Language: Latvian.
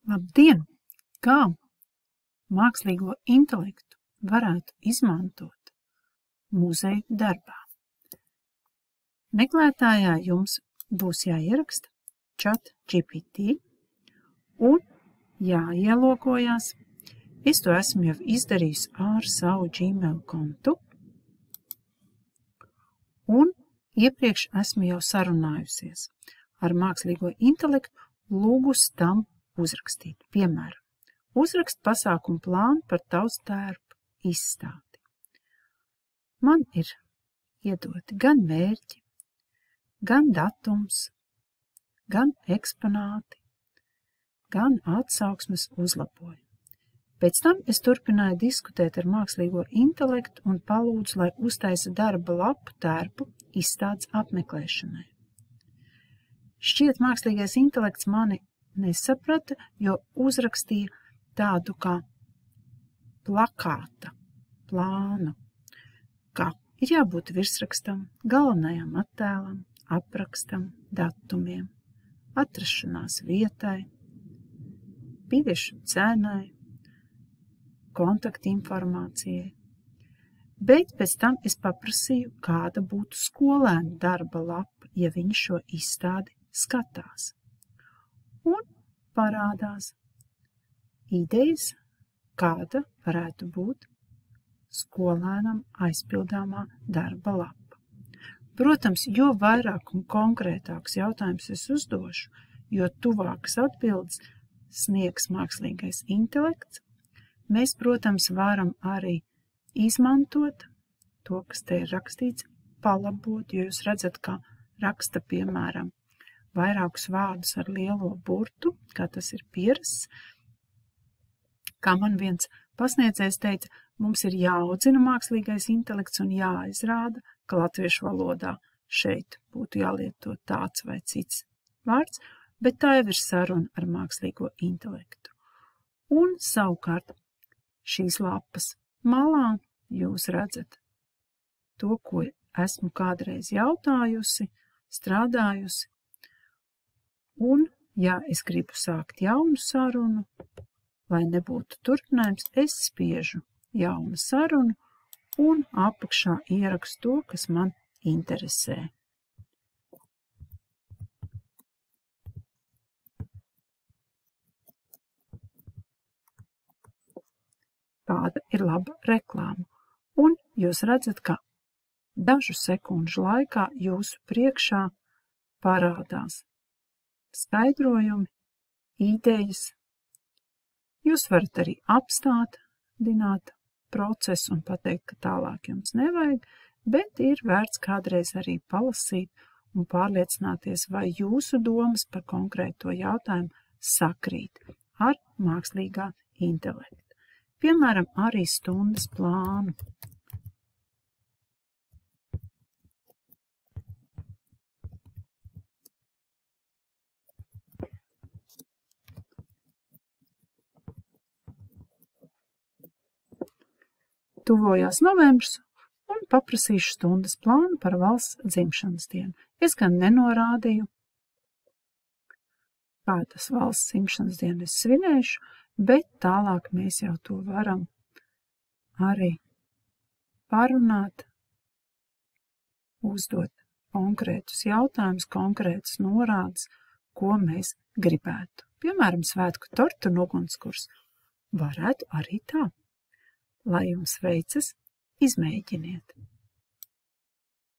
Labdien! Kā mākslīgo intelektu varētu izmantot muzeja darbā? Meklētājā jums būs jāieraksta ChatGPT un jāielogojās. Es to esmu jau izdarījusi ar savu Gmail kontu un iepriekš esmu jau sarunājusies ar mākslīgo intelektu, lūgusi tam uzrakstīt. Piemēram, uzrakst pasākumu plānu par tavs tērpu izstādi. Man ir iedoti gan mērķi, gan datums, gan eksponāti, gan atsauksmes uzlabojumi. Pēc tam es turpināju diskutēt ar mākslīgo intelektu un palūdzu, lai uztaisa darba lapu tērpu izstādes apmeklēšanai. Šķiet, mākslīgais intelekts mani nesaprata, jo uzrakstīja tādu kā plakāta plānu, kā ir jābūt virsrakstam, galvenajam attēlam, aprakstam, datumiem, atrašanās vietai, biļešu cenai, kontaktinformācijai. Bet pēc tam es paprasīju, kāda būtu skolēnu darba lapa, ja viņi šo izstādi skatās. Un parādās idejas, kāda varētu būt skolēnam aizpildāmā darba lapa. Protams, jo vairāk un konkrētāks jautājums es uzdošu, jo tuvākas atbildes sniegs mākslīgais intelekts. Mēs, protams, varam arī izmantot to, kas te ir rakstīts, palabot, jo jūs redzat, kā raksta, piemēram, vairākus vārdus ar lielo burtu, kā tas ir pierasts. Kā man viens pasniedzējs teica, mums ir jāaudzina mākslīgais intelekts un jāizrāda, ka latviešu valodā šeit būtu jālieto tāds vai cits vārds, bet tā jau ir saruna ar mākslīgo intelektu. Un savukārt šīs lapas malā jūs redzat to, ko esmu kādreiz jautājusi, strādājusi. Un, ja es gribu sākt jaunu sarunu, lai nebūtu turpinājums, es spiežu jaunu sarunu un apakšā ierakstu to, kas man interesē. Tāda ir laba reklāma. Un jūs redzat, ka dažu sekundžu laikā jūsu priekšā parādās skaidrojumi, idejas. Jūs varat arī apstādināt procesu un pateikt, ka tālāk jums nevajag, bet ir vērts kādreiz arī palasīt un pārliecināties, vai jūsu domas par konkrēto jautājumu sakrīt ar mākslīgā intelekta. Piemēram, arī stundas plānu. Tuvojās novembris un paprasīšu stundas plānu par valsts dzimšanas dienu. Es gan nenorādīju, kādas valsts dzimšanas dienu es svinēšu, bet tālāk mēs jau to varam arī parunāt, uzdot konkrētus jautājumus, konkrētus norādes, ko mēs gribētu. Piemēram, svētku tortu un ugunskurs. Varētu arī tā. Lai jums veicas, izmēģiniet!